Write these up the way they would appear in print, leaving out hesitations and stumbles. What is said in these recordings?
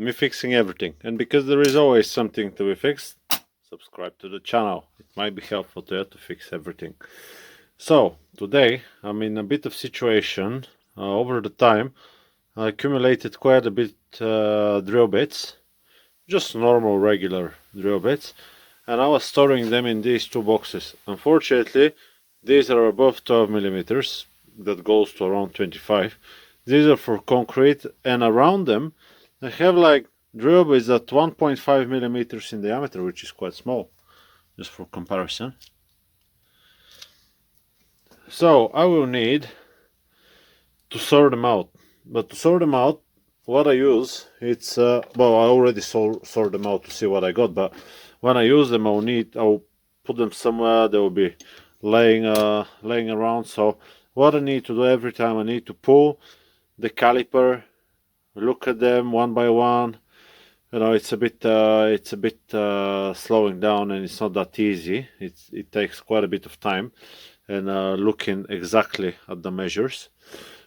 me fixing everything. And because there is always something to be fixed, subscribe to the channel. It might be helpful to you to fix everything. So today I'm in a bit of situation. Over the time I accumulated quite a bit drill bits, just normal regular drill bits, and I was storing them in these two boxes. Unfortunately, these are above 12 millimeters, that goes to around 25. These are for concrete, and around them I have like drill bits at 1.5 millimeters in diameter, which is quite small, just for comparison. So I will need to sort them out. But to sort them out, what I use, it's well, I already sort them out to see what I got, but when I use them, I'll put them somewhere. They will be laying around. So what I need to do every time, I need to pull the caliper, look at them one by one. You know, it's a bit slowing down, and it's not that easy. It takes quite a bit of time, and looking exactly at the measures.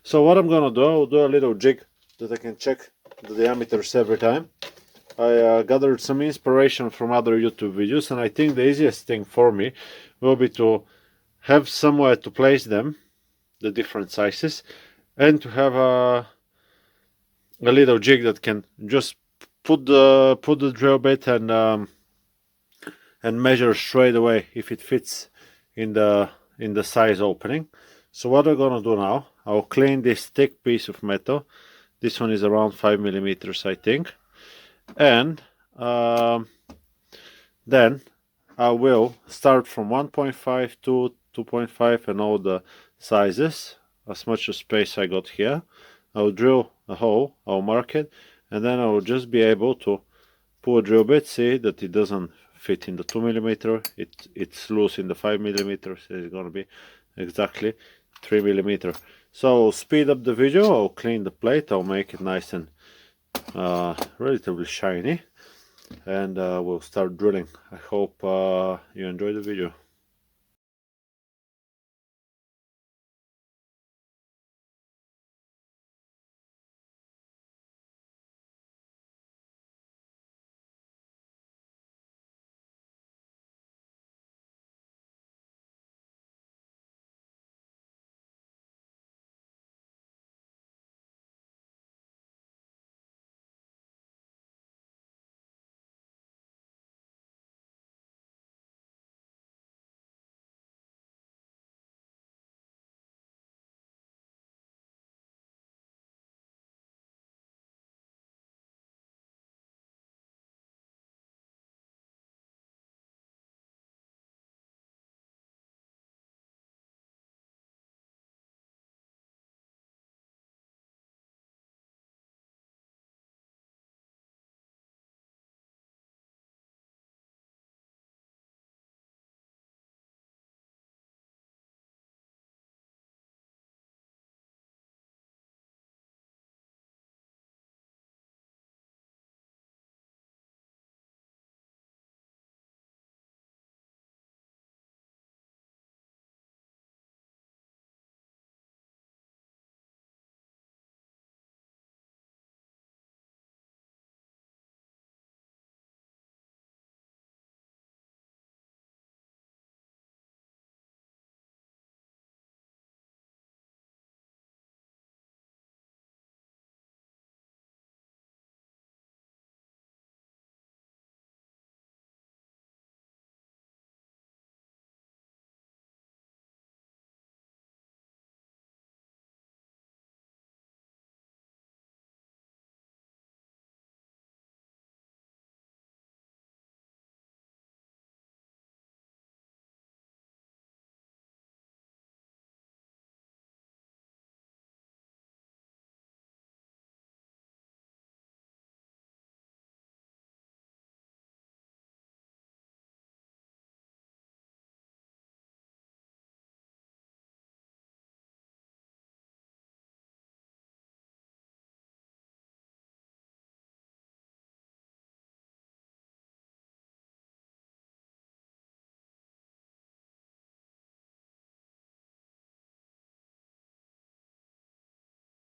So what I'm gonna do, I'll do a little jig that I can check the diameters every time. I gathered some inspiration from other YouTube videos, and I think the easiest thing for me will be to have somewhere to place them, the different sizes, and to have a little jig that can just put the drill bit and measure straight away if it fits in the size opening. So what I'm gonna do now, I'll clean this thick piece of metal. This one is around 5 millimeters, I think, and then I will start from 1.5 to 2.5 and all the sizes, as much of space I got here. I'll drill a hole, I'll mark it, and then I will just be able to pull a drill bit, see that it doesn't fit in the 2 millimeter, it's loose in the 5 millimeters, so it's going to be exactly 3 millimeter. So I'll speed up the video, I'll clean the plate, I'll make it nice and relatively shiny, and we'll start drilling. I hope you enjoy the video.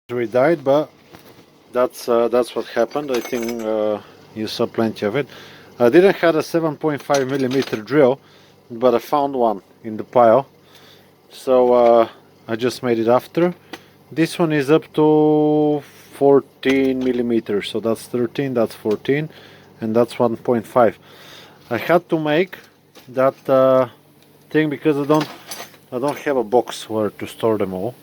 We died, but that's what happened. I think you saw plenty of it. I didn't have a 7.5 millimeter drill, but I found one in the pile, so I just made it after. This one is up to 14 millimeters, so that's 13, that's 14, and that's 1.5. I had to make that thing because I don't have a box where to store them all,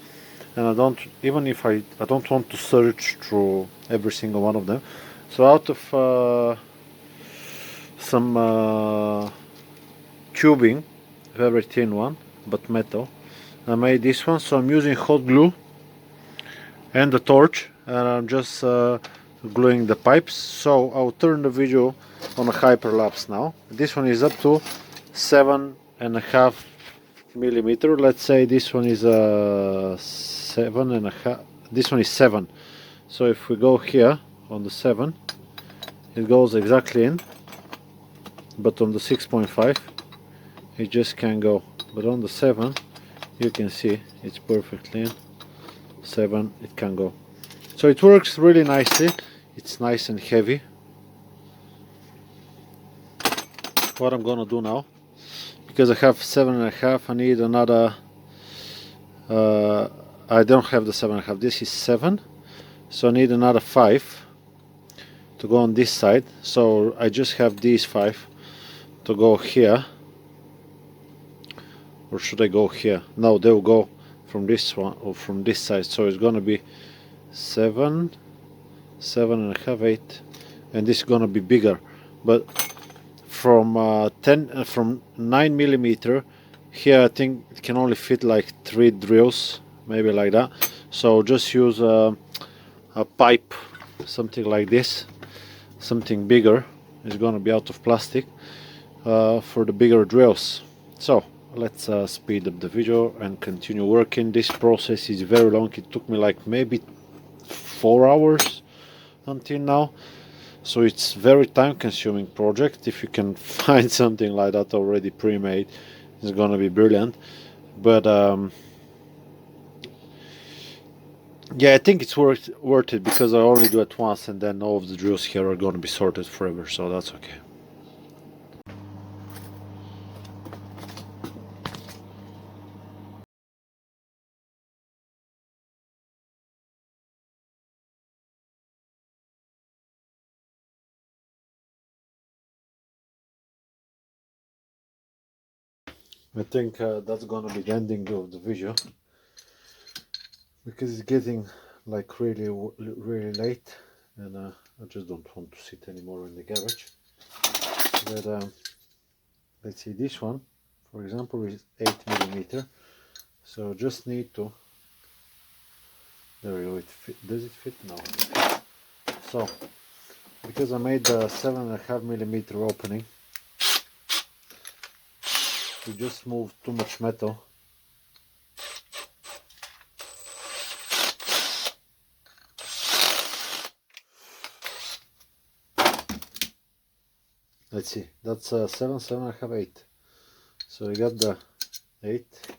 and I don't, even if I don't want to search through every single one of them. So out of some tubing, very thin one but metal, I made this one. So I'm using hot glue and the torch, and I'm just gluing the pipes. So I'll turn the video on a hyperlapse now. This one is up to 7.5 millimeter. Let's say this one is a 7.5. This one is 7. So if we go here on the 7, it goes exactly in, but on the 6.5 it just can't go. But on the 7 you can see it's perfectly in. 7 it can go. So it works really nicely. It's nice and heavy. What I'm gonna do now, because I have 7.5, I need another I don't have the 7.5, this is 7, so I need another 5 to go on this side. So I just have these 5 to go here, or should I go here? No, they'll go from this one or from this side. So it's gonna be 7, 7.5, 8, and this is gonna be bigger. But from 9 millimeter here, I think it can only fit like 3 drills, maybe like that. So just use a pipe, something like this, something bigger. It's gonna be out of plastic for the bigger drills. So let's speed up the video and continue working. This process is very long. It took me like maybe 4 hours until now. So it's very time consuming project. If you can find something like that already pre-made, it's gonna be brilliant. But yeah, I think it's worth it, because I only do it once, and then all of the drills here are gonna be sorted forever, so that's okay. I think that's gonna be the ending of the video, because it's getting like really late, and I just don't want to sit anymore in the garage. But let's see, this one for example is 8 millimeter, so just need to, there we go, does it fit? No. So because I made the 7.5 millimeter opening, we just moved too much metal. Let's see, that's 7, 7.5, 8. So we got the 8.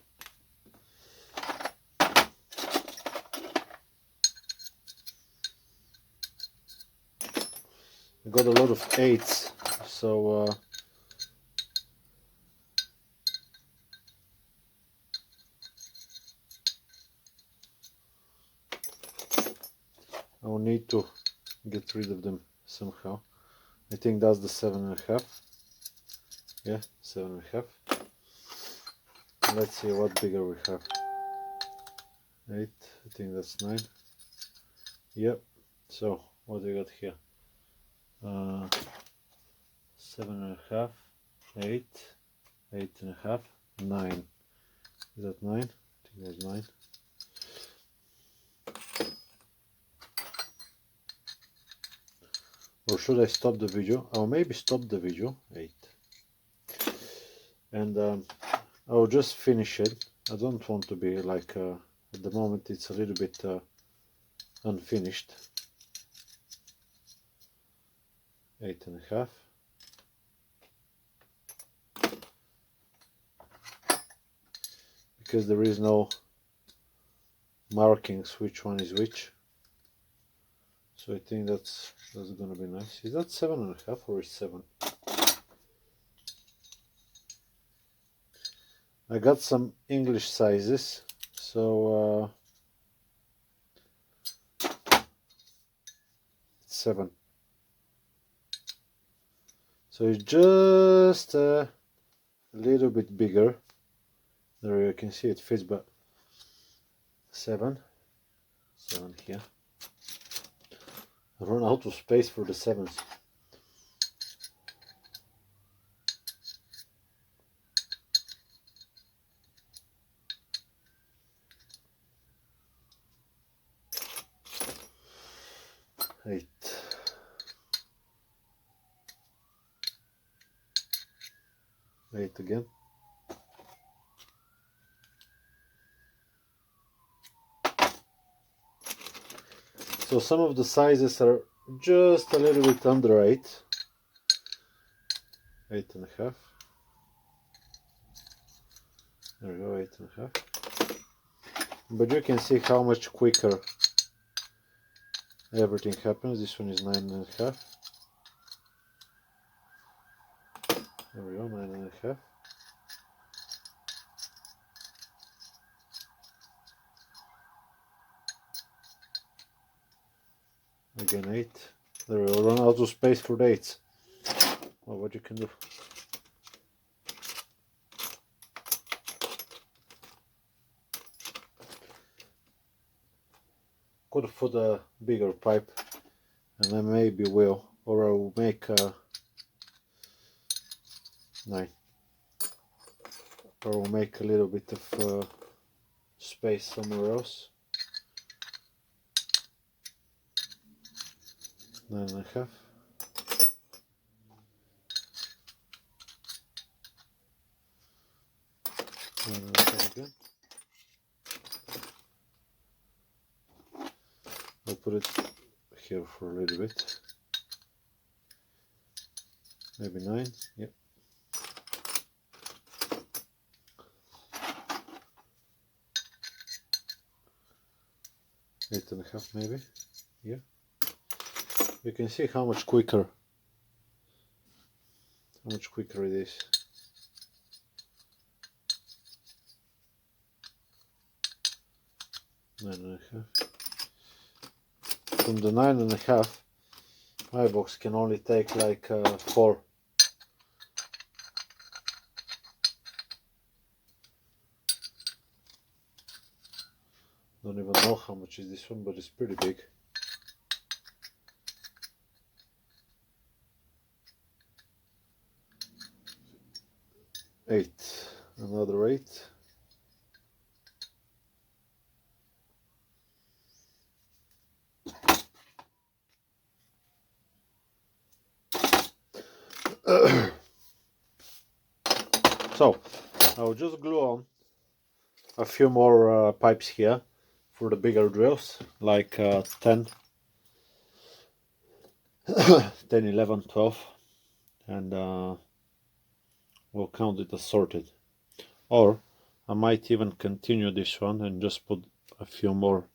I got a lot of 8s, so I will need to get rid of them somehow. I think that's the 7.5. Yeah, 7.5. Let's see what bigger we have. 8, I think that's 9. Yep. So what do we got here? 7.5, 8, 8.5, 9. Is that 9? I think that's 9. Or should I stop the video? I'll maybe stop the video. 8. And I'll just finish it. I don't want to be like, at the moment it's a little bit unfinished. 8.5. Because there is no markings which one is which. So I think that's gonna be nice. Is that 7.5 or is 7? I got some English sizes, so 7. So it's just a little bit bigger. There you can see it fits, but 7 here. I run out of space for the 7s. Eight. Eight again. So some of the sizes are just a little bit under 8. 8.5. There we go, 8.5. But you can see how much quicker everything happens. This one is 9.5. There we go, 9.5. Again 8. There we go, run out of space for the 8s. Well, what you can do. Could put a bigger pipe, and I maybe will, or I will make a 9, or I will make a little bit of space somewhere else. 9.5. 9.5 again. I'll put it here for a little bit. Maybe 9. Yep. 8.5 maybe. Yeah. You can see how much quicker it is. Nine and a half. From the 9.5, my box can only take like 4. Don't even know how much is this one, but it's pretty big. Eight, another 8. So I'll just glue on a few more pipes here for the bigger drills, like 10, 10, 11, 12, and we'll count it as sorted. Or I might even continue this one and just put a few more.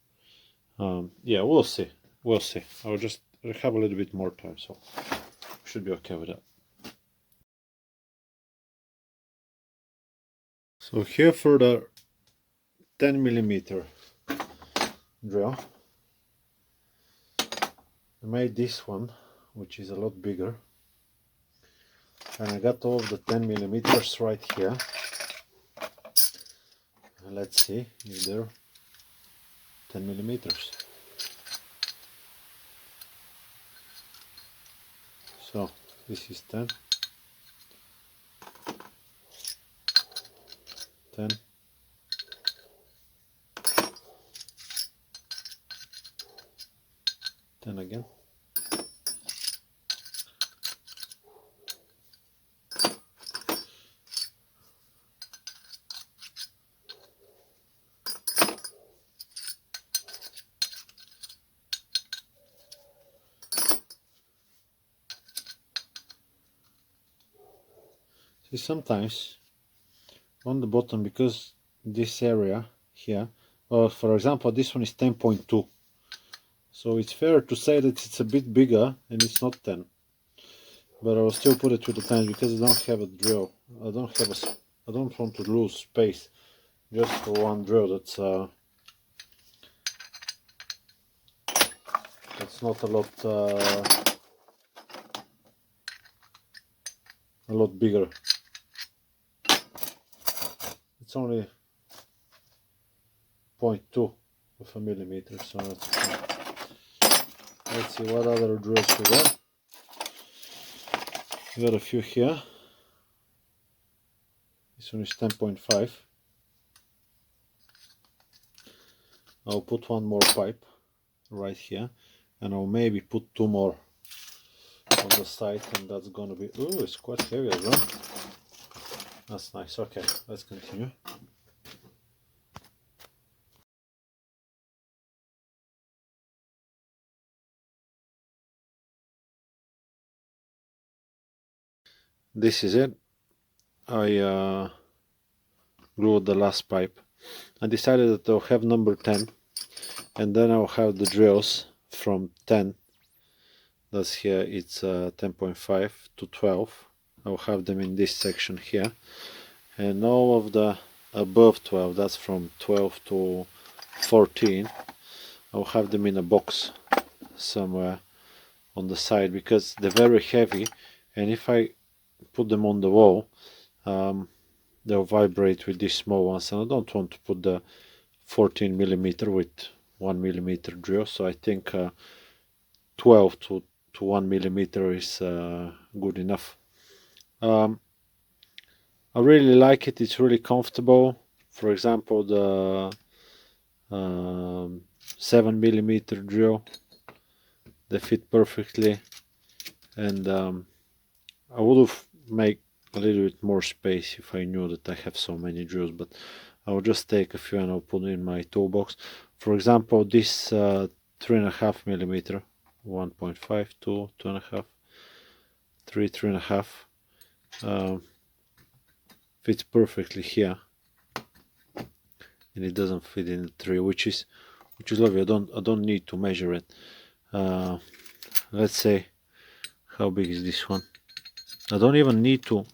Yeah, we'll see. We'll see. I'll just have a little bit more time, so should be okay with that. So here for the 10mm drill, I made this one, which is a lot bigger, and I got all of the 10mm right here. And let's see if they're 10mm. So this is 10, 10, 10 again. See, sometimes on the bottom, because this area here, for example, this one is 10.2, So it's fair to say that it's a bit bigger and it's not 10. But I will still put it to the 10 because I don't have a drill. I don't want to lose space just for one drill. That's not a lot bigger. It's only 0.2 of a millimeter, so that's okay. Let's see what other drills we got. We got a few here. This one is 10.5. I'll put one more pipe right here, and I'll maybe put two more on the side, and that's gonna be, oh, it's quite heavy as well. That's nice. Okay, let's continue. This is it. I glued the last pipe. I decided that I'll have number 10, and then I'll have the drills from 10. That's here, it's 10.5 to 12. I'll have them in this section here, and all of the above 12, that's from 12 to 14, I'll have them in a box somewhere on the side because they're very heavy, and if I put them on the wall, they'll vibrate with these small ones, and I don't want to put the 14 millimeter with 1 millimeter drill, so I think 12 to 1 millimeter is good enough. I really like it. It's really comfortable. For example, the 7 millimeter drill, they fit perfectly, and I would have made a little bit more space if I knew that I have so many drills, but I'll just take a few and I'll put in my toolbox. For example, this 3.5 millimeter, 1.5, 2, 2.5, 3, 3.5 fits perfectly here, and it doesn't fit in the 3, which is lovely. I don't need to measure it. Let's say, how big is this one? I don't even need to,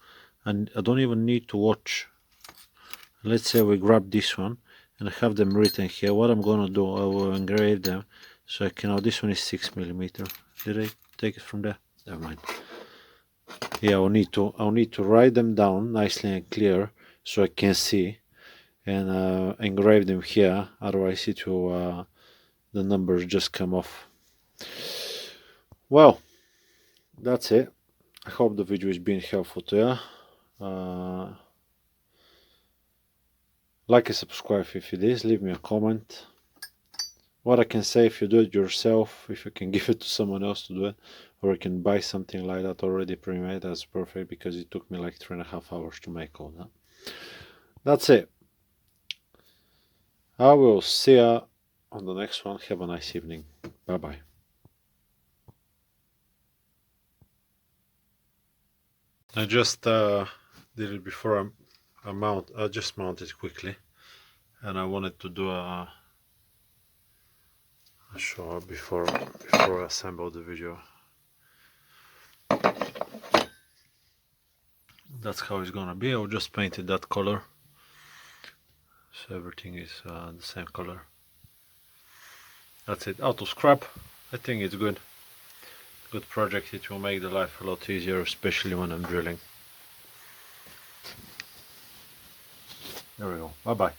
and I don't even need to watch. Let's say we grab this one and I have them written here. What I'm gonna do, I will engrave them so I can. Oh, this one is 6 millimeter. Did I take it from there? Never mind. Yeah, I'll need to write them down nicely and clear so I can see, and engrave them here. Otherwise, it will the numbers just come off. Well, that's it. I hope the video has been helpful to you. Like and subscribe if it is. Leave me a comment. What I can say, if you do it yourself, if you can give it to someone else to do it, or you can buy something like that already pre-made, that's perfect, because it took me like 3.5 hours to make all that. That's it. I will see you on the next one. Have a nice evening. Bye bye. I just did it before I just mounted quickly, and I wanted to do a show before I assemble the video. That's how it's gonna be. I'll just paint it that color, so everything is the same color. That's it. Out of scrap. I think it's good project. It will make the life a lot easier, especially when I'm drilling. There we go. Bye bye.